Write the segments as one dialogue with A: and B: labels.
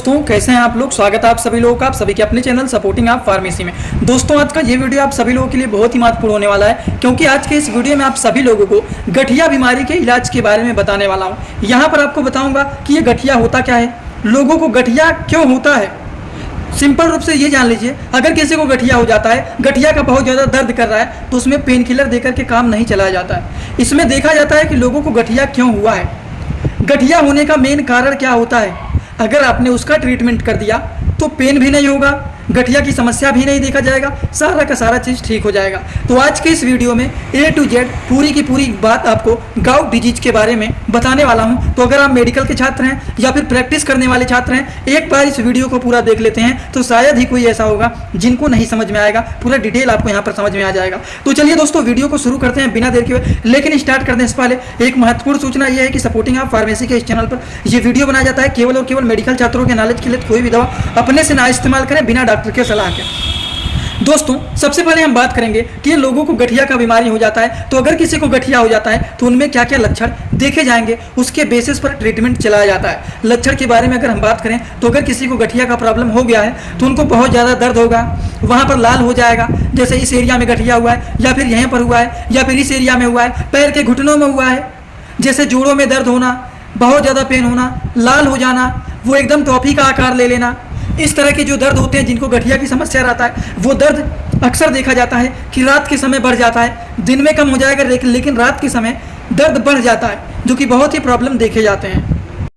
A: दोस्तों कैसे हैं आप लोग। स्वागत है आप सभी लोगों का, आप सभी के अपने चैनल सपोर्टिंग आप फार्मेसी में। दोस्तों आज का ये वीडियो आप सभी लोगों के लिए बहुत ही महत्वपूर्ण होने वाला है, क्योंकि आज के इस वीडियो में आप सभी लोगों को गठिया बीमारी के इलाज के बारे में बताने वाला हूँ। यहाँ पर आपको बताऊंगा कि ये गठिया होता क्या है, लोगों को गठिया क्यों होता है। सिंपल रूप से ये जान लीजिए, अगर किसी को गठिया हो जाता है, गठिया का बहुत ज़्यादा दर्द कर रहा है, तो उसमें पेन किलर देकर के काम नहीं चलाया जाता है। इसमें देखा जाता है कि लोगों को गठिया क्यों हुआ है, गठिया होने का मेन कारण क्या होता है। अगर आपने उसका ट्रीटमेंट कर दिया तो पेन भी नहीं होगा, गठिया की समस्या भी नहीं देखा जाएगा, सारा का सारा चीज़ ठीक हो जाएगा। तो आज के इस वीडियो में A to Z पूरी की पूरी बात आपको गाउट डिजीज के बारे में बताने वाला हूं। तो अगर आप मेडिकल के छात्र हैं या फिर प्रैक्टिस करने वाले छात्र हैं, एक बार इस वीडियो को पूरा देख लेते हैं तो शायद ही कोई ऐसा होगा जिनको नहीं समझ में आएगा, पूरा डिटेल आपको यहाँ पर समझ में आ जाएगा। तो चलिए दोस्तों वीडियो को शुरू करते हैं बिना देर के हुए। लेकिन स्टार्ट करने से पहले एक महत्वपूर्ण सूचना यह है कि सपोर्टिंग आप फार्मेसी के इस चैनल पर यह वीडियो बनाया जाता है केवल और केवल मेडिकल छात्रों के नॉलेज के लिए। कोई भी दवा अपने से ना इस्तेमाल करें बिना डॉक्टर के सलाह के। दोस्तों सबसे पहले हम बात करेंगे कि लोगों को गठिया का बीमारी हो जाता है, तो अगर किसी को गठिया हो जाता है तो उनमें क्या क्या लक्षण देखे जाएंगे, उसके बेसिस पर ट्रीटमेंट चलाया जाता है। लक्षण के बारे में अगर हम बात करें तो अगर किसी को गठिया का प्रॉब्लम हो गया है तो उनको बहुत ज़्यादा दर्द होगा, वहाँ पर लाल हो जाएगा, जैसे इस एरिया में गठिया हुआ है या फिर यहीं पर हुआ है या फिर इस एरिया में हुआ है, पैर के घुटनों में हुआ है, जैसे जोड़ों में दर्द होना, बहुत ज़्यादा पेन होना, लाल हो जाना, वो एकदम टॉफी का आकार ले लेना। इस तरह के जो दर्द होते हैं जिनको गठिया की समस्या रहता है, वो दर्द अक्सर देखा जाता है कि रात के समय बढ़ जाता है, दिन में कम हो जाएगा लेकिन रात के समय दर्द बढ़ जाता है, जो कि बहुत ही प्रॉब्लम देखे जाते हैं।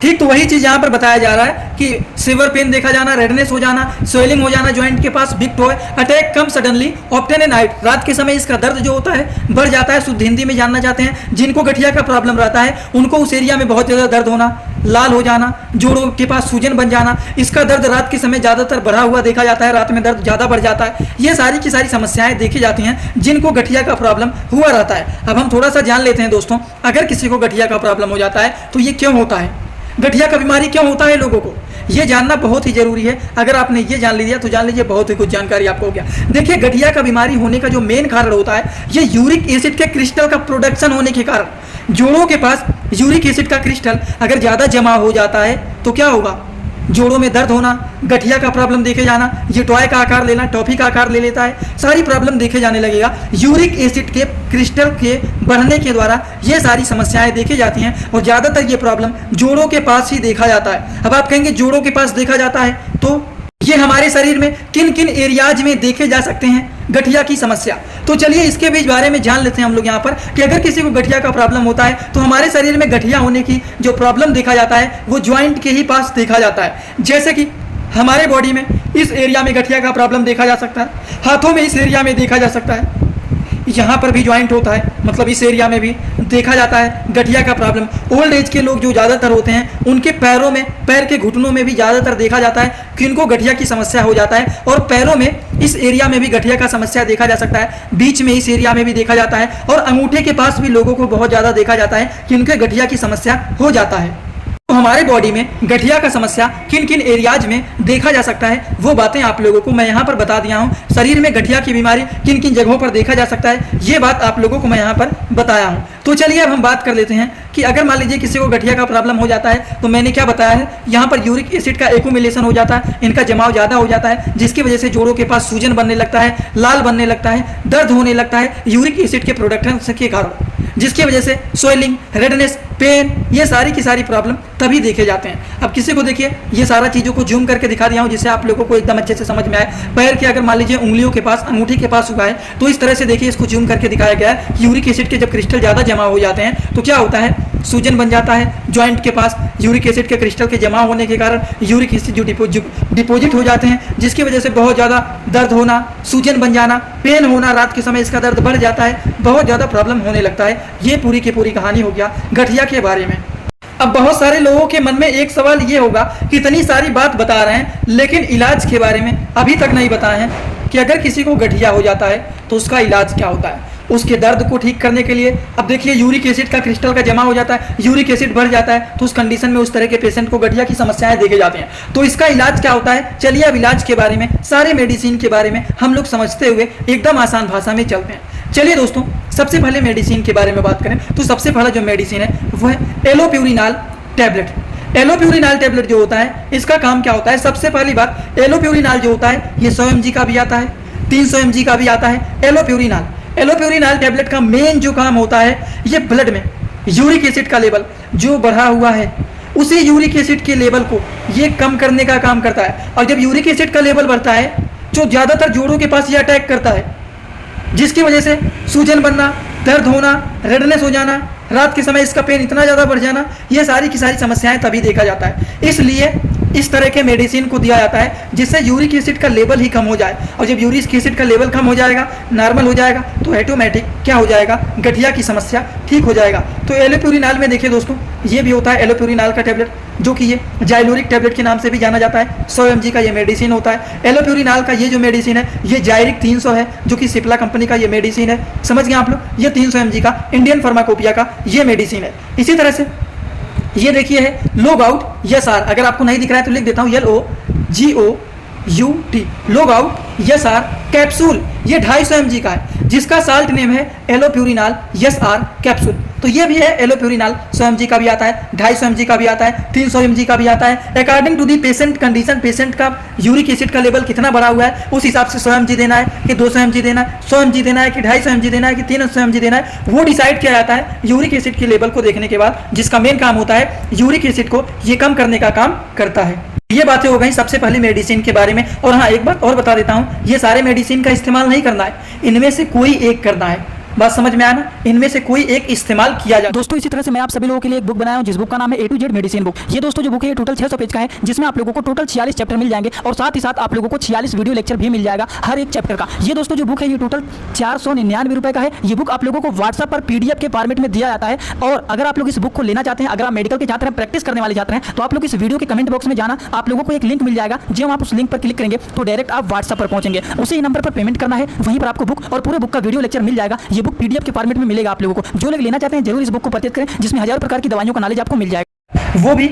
A: ठीक तो वही चीज़ यहाँ पर बताया जा रहा है कि सीवर पेन देखा जाना, रेडनेस हो जाना, स्वेलिंग हो जाना ज्वाइंट के पास, big toe, attack come suddenly, often at night, रात के समय इसका दर्द जो होता है बढ़ जाता है। शुद्ध हिंदी में जानना चाहते हैं, जिनको गठिया का प्रॉब्लम रहता है उनको उस एरिया में बहुत ज़्यादा दर्द होना, लाल हो जाना, जोड़ों के पास सूजन बन जाना, इसका दर्द रात के समय ज़्यादातर बढ़ा हुआ देखा जाता है, रात में दर्द ज़्यादा बढ़ जाता है। ये सारी की सारी समस्याएं देखी जाती हैं जिनको गठिया का प्रॉब्लम हुआ रहता है। अब हम थोड़ा सा जान लेते हैं दोस्तों, अगर किसी को गठिया का प्रॉब्लम हो जाता है तो ये क्यों होता है, गठिया का बीमारी क्यों होता है, लोगों को ये जानना बहुत ही जरूरी है। अगर आपने ये जान लिया तो जान लीजिए बहुत ही कुछ जानकारी आपको हो गया। देखिए गठिया का बीमारी होने का जो मेन कारण होता है, ये यूरिक एसिड के क्रिस्टल का प्रोडक्शन होने के कारण, जोड़ों के पास यूरिक एसिड का क्रिस्टल अगर ज़्यादा जमा हो जाता है तो क्या होगा, जोड़ों में दर्द होना, गठिया का प्रॉब्लम देखे जाना, ये टॉय का आकार लेना, टॉफी का आकार ले लेता है, सारी प्रॉब्लम देखे जाने लगेगा। यूरिक एसिड के क्रिस्टल के बढ़ने के द्वारा ये सारी समस्याएं देखी जाती हैं और ज़्यादातर ये प्रॉब्लम जोड़ों के पास ही देखा जाता है। अब आप कहेंगे जोड़ों के पास देखा जाता है तो ये हमारे शरीर में किन किन एरियाज में देखे जा सकते हैं गठिया की समस्या। तो चलिए इसके भी बारे में जान लेते हैं हम लोग यहाँ पर कि अगर किसी को गठिया का प्रॉब्लम होता है तो हमारे शरीर में गठिया होने की जो प्रॉब्लम देखा जाता है वो ज्वाइंट के ही पास देखा जाता है। जैसे कि हमारे बॉडी में इस एरिया में गठिया का प्रॉब्लम देखा जा सकता है, हाथों में इस एरिया में देखा जा सकता है, यहाँ पर भी ज्वाइंट होता है, मतलब इस एरिया में भी देखा जाता है गठिया का प्रॉब्लम। ओल्ड एज के लोग जो ज़्यादातर होते हैं उनके पैरों में, पैर के घुटनों में भी ज़्यादातर देखा जाता है कि इनको गठिया की समस्या हो जाता है, और पैरों में इस एरिया में भी गठिया का समस्या देखा जा सकता है, बीच में इस एरिया में भी देखा जाता है, और अंगूठे के पास भी लोगों को बहुत ज़्यादा देखा जाता है कि इनके गठिया की समस्या हो जाता है। तो हमारे बॉडी में गठिया का समस्या किन किन एरियाज में देखा जा सकता है वो बातें आप लोगों को मैं यहाँ पर बता दिया हूँ। शरीर में गठिया की बीमारी किन किन जगहों पर देखा जा सकता है ये बात आप लोगों को मैं यहाँ पर बताया हूँ। तो चलिए अब हम बात कर लेते हैं कि अगर मान लीजिए किसी को गठिया का प्रॉब्लम हो जाता है तो मैंने क्या बताया है, यहाँ पर यूरिक एसिड का एक्युमुलेशन हो जाता है, इनका जमाव ज़्यादा हो जाता है, जिसकी वजह से जोड़ों के पास सूजन बनने लगता है, लाल बनने लगता है, दर्द होने लगता है यूरिक एसिड के प्रोडक्शन के कारण, जिसकी वजह से स्वेलिंग, रेडनेस, पेन, ये सारी की सारी प्रॉब्लम तभी देखे जाते हैं। अब किसी को देखिए ये सारा चीज़ों को जूम करके दिखा दिया हूँ जिससे आप लोगों को एकदम अच्छे से समझ में आए। पैर के अगर मान लीजिए उंगलियों के पास, अंगूठी के पास हुआ है तो इस तरह से देखिए इसको जूम करके दिखाया गया है कि यूरिक एसिड के जब क्रिस्टल ज़्यादा जमा हो जाते हैं तो क्या होता है, सूजन बन जाता है ज्वाइंट के पास, यूरिक एसिड के क्रिस्टल के जमा होने के कारण यूरिक एसिड जो डिपोजिट हो जाते हैं, जिसकी वजह से बहुत ज़्यादा दर्द होना, सूजन बन जाना, पेन होना, रात के समय इसका दर्द बढ़ जाता है, बहुत ज़्यादा प्रॉब्लम होने लगता है। ये पूरी की पूरी कहानी हो गया गठिया के बारे में। अब बहुत सारे लोगों के मन में एक सवाल ये होगा कि इतनी सारी बात बता रहे हैं लेकिन इलाज के बारे में अभी तक नहीं बताए हैं कि अगर किसी को गठिया हो जाता है तो उसका इलाज क्या होता है, उसके दर्द को ठीक करने के लिए। अब देखिए यूरिक एसिड का क्रिस्टल का जमा हो जाता है, यूरिक एसिड बढ़ जाता है, तो उस कंडीशन में उस तरह के पेशेंट को गठिया की समस्याएं देखे जाते हैं। तो इसका इलाज क्या होता है, चलिए अब इलाज के बारे में, सारे मेडिसिन के बारे में हम लोग समझते हुए एकदम आसान भाषा में चलते हैं। चलिए दोस्तों सबसे पहले मेडिसिन के बारे में बात करें तो सबसे पहला जो मेडिसिन है वो है एलोप्यूरिनाल टैबलेट। एलोप्यूरिनाल टेबलेट जो होता है इसका काम क्या होता है? सबसे पहली बात, एलोप्यूरिनाल जो होता है ये 100 mg का भी आता है, 300 mg का भी आता है। एलोप्यूरिनाल टेबलेट का मेन जो काम होता है ये ब्लड में यूरिक एसिड का लेवल जो बढ़ा हुआ है उसी यूरिक एसिड के लेवल को ये कम करने का काम करता है। और जब यूरिक एसिड का लेवल बढ़ता है जो ज़्यादातर जोड़ों के पास ये अटैक करता है, जिसकी वजह से सूजन बनना, दर्द होना, रेडनेस हो जाना, रात के समय इसका पेन इतना ज़्यादा बढ़ जाना, ये सारी की सारी समस्याएं तभी देखा जाता है। इसलिए इस तरह के मेडिसिन को दिया जाता है जिससे यूरिक एसिड का लेवल ही कम हो जाए। और जब यूरिक एसिड का लेवल कम हो जाएगा, नॉर्मल हो जाएगा, तो ऑटोमेटिक क्या हो जाएगा? गठिया की समस्या ठीक हो जाएगा। तो एलोप्यूरिनाल में देखिए दोस्तों, ये भी होता है एलोप्यूरिनाल का टेबलेट, जो कि ये जाइलोरिक टेबलेट के नाम से भी जाना जाता है। 100 mg का ये मेडिसिन होता है। एलोप्यूरिनाल का ये जो मेडिसिन है ये जायरिक 300 है, जो कि सिप्ला कंपनी का ये मेडिसिन है। समझ गए आप लोग? ये 300 mg का इंडियन फार्माकोपिया का ये मेडिसिन है। इसी तरह से ये देखिए है लोग आउट यस आर, अगर आपको नहीं दिख रहा है तो लिख देता हूँ LOGOUT, लोग आउट यस आर कैप्सूल, ये 250 mg का है, जिसका साल्ट नेम है एलोप्यूरिनाल यस आर कैप्सूल। तो ये भी है एलोप्यूरिनाल, 100 mg का भी आता है, 250 mg का भी आता है, 300 mg का भी आता है। According to the patient condition, patient का यूरिक एसिड का लेवल कितना बढ़ा हुआ है उस हिसाब से 100 mg देना है कि 200 mg देना है, 100 mg देना है कि 250 mg देना है कि 300 mg देना है, वो डिसाइड किया जाता है यूरिक एसिड के लेवल को देखने के बाद, जिसका मेन काम होता है यूरिक एसिड को ये कम करने का काम करता है। ये बातें हो गई सबसे पहले मेडिसिन के बारे में। और हाँ, एक बात और बता देता हूँ, ये सारे मेडिसिन का इस्तेमाल नहीं करना है, इनमें से कोई एक करना है। बात समझ में आया ना? इनमें से कोई एक इस्तेमाल किया जाए।
B: दोस्तों इसी तरह से मैं आप सभी लोगों के लिए एक बुक बनाया हूं जिस बुक का नाम है A to Z medicine book. ये दोस्तों जो बुक है ये टोटल 600 पेज का है, जिसमें आप लोगों को टोटल 46 चैप्टर मिल जाएंगे और साथ ही साथ आप लोगों को 46 वीडियो लेक्चर भी मिल जाएगा हर एक चैप्टर का। ये दोस्तों जो बुक है ये टोटल 499 रुपए का है। ये बुक आप लोगों को व्हाट्सएप पर PDF के फॉर्मेट में दिया जाता है। और अगर आप लोग इस बुक को लेना चाहते हैं, अगर आप मेडिकल के छात्र हैं, प्रैक्टिस करने वाले छात्र हैं, तो आप लोग इस वीडियो के कमेंट बॉक्स में जाना, आप लोगों को एक लिंक मिल जाएगा। जब आप उस लिंक पर क्लिक करेंगे तो डायरेक्ट आप व्हाट्सएप पर पहुंचेंगे, उसी नंबर पर पेमेंट करना है, वहीं पर आपको बुक और पूरे बुक का वीडियो लेक्चर मिल जाएगा। ये बुक PDF के फॉर्मेट में मिलेगा आप लोगों को। जो लोग लेना चाहते हैं जरूर इस बुक को परचेज करें, जिसमें हजारों प्रकार की दवाइयों का नॉलेज आपको मिल जाएगा।
A: वो भी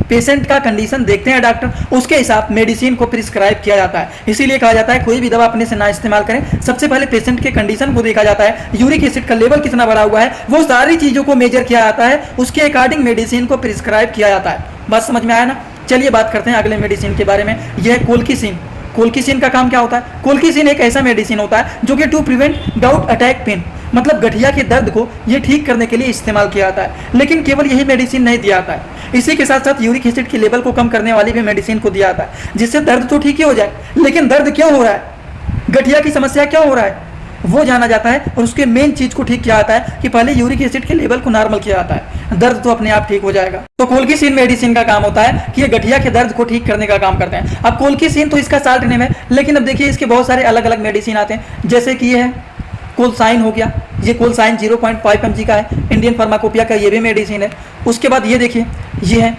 A: पेशेंट का कंडीशन देखते हैं डॉक्टर, उसके हिसाब मेडिसिन को प्रिस्क्राइब किया जाता है। इसीलिए कहा जाता है कोई भी दवा अपने से ना इस्तेमाल करें, सबसे पहले पेशेंट के कंडीशन को देखा जाता है, यूरिक एसिड का लेवल कितना बढ़ा हुआ है, वो सारी चीज़ों को मेजर किया जाता है, उसके अकॉर्डिंग मेडिसिन को प्रिस्क्राइब किया जाता है। बात समझ में आया ना? चलिए बात करते हैं अगले मेडिसिन के बारे में। यह है कोल्किसिन। कोल्किसिन का काम क्या होता है? कोल्किसिन एक ऐसा मेडिसिन होता है जो कि to prevent gout attack pain, मतलब गठिया के दर्द को ये ठीक करने के लिए इस्तेमाल किया जाता है। लेकिन केवल यही मेडिसिन नहीं दिया जाता है, इसी के साथ साथ यूरिक एसिड के लेवल को कम करने वाली भी मेडिसिन को दिया जाता है, जिससे दर्द तो ठीक ही हो जाए, लेकिन दर्द क्यों हो रहा है, गठिया की समस्या क्यों हो रहा है, वो जाना जाता है। और उसके मेन चीज को ठीक किया जाता है कि पहले यूरिक एसिड के लेवल को नॉर्मल किया जाता है, दर्द तो अपने आप ठीक हो जाएगा। तो कोल्किसिन मेडिसिन का काम होता है कि ये गठिया के दर्द को ठीक करने का काम करते हैं। अब कोल्किसिन तो इसका साल्ट नेम है, लेकिन अब देखिए इसके बहुत सारे अलग अलग मेडिसिन आते हैं, जैसे कि ये है कोलसाइन हो गया, ये कोलसाइन 0.5 mg का है, इंडियन फार्माकोपिया का ये भी मेडिसिन है। उसके बाद ये देखिए ये है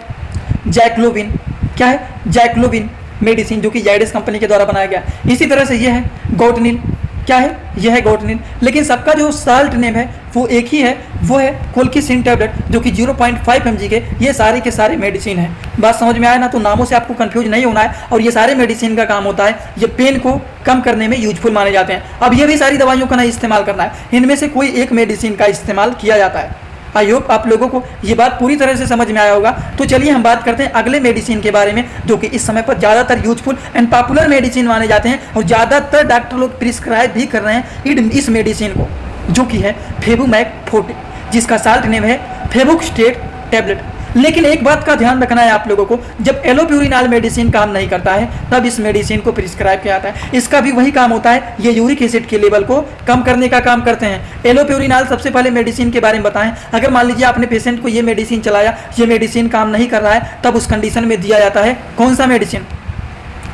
A: जैक्लोविन, क्या है जैक्लोविन मेडिसिन, जो कि जाइडस कंपनी के द्वारा बनाया गया। इसी तरह से ये है गोटनिल, क्या है यह है गोटनिल, लेकिन सबका जो साल्ट नेम है वो एक ही है, वो है कोल्किसिन टेबलेट, जो कि 0.5 mg के ये सारे के सारे मेडिसिन है। बात समझ में आया ना? तो नामों से आपको कंफ्यूज नहीं होना है। और ये सारे मेडिसिन का काम होता है ये पेन को कम करने में यूजफुल माने जाते हैं। अब ये भी सारी दवाइयों का नहीं इस्तेमाल करना है, इनमें से कोई एक मेडिसिन का इस्तेमाल किया जाता है। आई होप आप लोगों को ये बात पूरी तरह से समझ में आया होगा। तो चलिए हम बात करते हैं अगले मेडिसिन के बारे में, जो कि इस समय पर ज़्यादातर यूजफुल एंड पॉपुलर मेडिसिन माने जाते हैं और ज़्यादातर डॉक्टर लोग प्रिस्क्राइब भी कर रहे हैं इस मेडिसिन को, जो कि है फेबुमैक फोर्टे, जिसका साल्ट नेम है फेबुस्टेट टेबलेट। लेकिन एक बात का ध्यान रखना है आप लोगों को, जब एलोप्यूरिनाल मेडिसिन काम नहीं करता है तब इस मेडिसिन को प्रिस्क्राइब किया जाता है। इसका भी वही काम होता है, ये यूरिक एसिड के लेवल को कम करने का काम करते हैं। एलोप्यूरिनाल सबसे पहले मेडिसिन के बारे में बताएं। अगर मान लीजिए आपने पेशेंट को ये मेडिसिन चलाया, ये मेडिसिन काम नहीं कर रहा है, तब उस कंडीशन में दिया जाता है कौन सा मेडिसिन?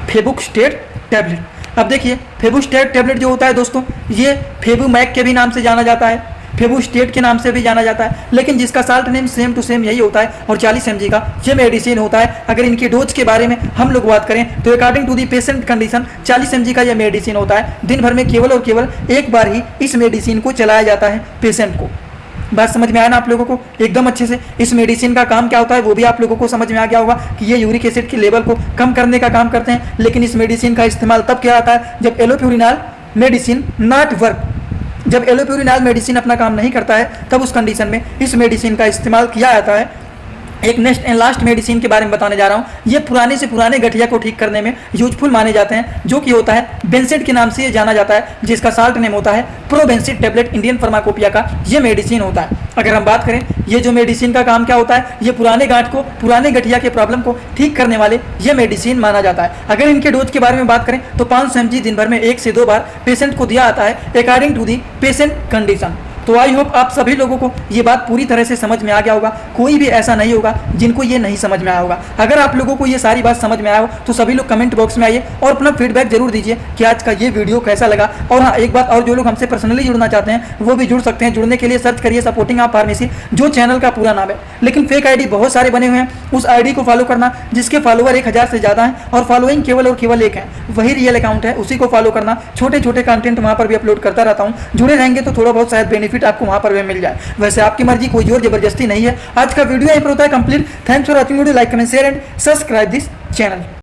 A: फेबुस्टेट टेबलेट। अब देखिए फेबुस्टेट टेबलेट जो होता है दोस्तों, ये फेबुमैक के भी नाम से जाना जाता है, फेबुस्टेट के नाम से भी जाना जाता है, लेकिन जिसका salt name same to same यही होता है और 40 mg का ये मेडिसिन होता है। अगर इनके डोज के बारे में हम लोग बात करें तो according to the patient condition 40 mg का ये मेडिसिन होता है। दिन भर में केवल और केवल एक बार ही इस मेडिसिन को चलाया जाता है पेशेंट को। बात समझ में आया ना आप लोगों को एकदम अच्छे से? इस मेडिसिन का काम क्या होता है वो भी आप लोगों को समझ में आ गया होगा कि ये यूरिक एसिड के लेवल को कम करने का काम करते हैं। लेकिन इस मेडिसिन का इस्तेमाल तब किया जाता है जब एलोप्यूरिनाल मेडिसिन नॉट वर्क, जब एलोप्यूरिनाल मेडिसिन अपना काम नहीं करता है तब उस कंडीशन में इस मेडिसिन का इस्तेमाल किया जाता है एक नेक्स्ट एंड लास्ट मेडिसिन के बारे में बताने जा रहा हूँ। ये पुराने से पुराने गठिया को ठीक करने में यूजफुल माने जाते हैं, जो कि होता है बेंसेट के नाम से ये जाना जाता है, जिसका साल्ट नेम होता है प्रोबेंसिट टैबलेट। इंडियन फार्माकोपिया का ये मेडिसिन होता है। अगर हम बात करें ये जो मेडिसिन का काम क्या होता है, ये पुराने गांठ को, पुराने गठिया के प्रॉब्लम को ठीक करने वाले ये मेडिसिन माना जाता है। अगर इनके डोज के बारे में बात करें तो 500 mg दिन भर में 1 से 2 बार पेशेंट को दिया आता है according to the patient condition. तो आई होप आप सभी लोगों को ये बात पूरी तरह से समझ में आ गया होगा। कोई भी ऐसा नहीं होगा जिनको ये नहीं समझ में आया होगा। अगर आप लोगों को ये सारी बात समझ में आया हो तो सभी लोग कमेंट बॉक्स में आइए और अपना फीडबैक जरूर दीजिए कि आज का ये वीडियो कैसा लगा। और हाँ, एक बात और, जो लोग हमसे पर्सनली जुड़ना चाहते हैं वो भी जुड़ सकते हैं। जुड़ने के लिए सर्च करिए सपोर्टिंग ऑफ फार्मेसी, जो चैनल का पूरा नाम है। लेकिन फेक आईडी बहुत सारे बने हुए हैं, उस आईडी को फॉलो करना जिसके फॉलोवर 1000 से ज़्यादा हैं और फॉलोइंग केवल और केवल 1 है, वही रियल अकाउंट है, उसी को फॉलो करना। छोटे छोटे कंटेंट वहाँ पर भी अपलोड करता रहता हूँ। जुड़े रहेंगे तो थोड़ा बहुत शायद बेनिफिट आपको वहाँ पर भी मिल जाए। वैसे आपकी मर्जी, कोई जोर जबरदस्ती नहीं है। आज का वीडियो यहीं पर होता है complete. Thanks for watching video. Like, comment, share and subscribe this channel.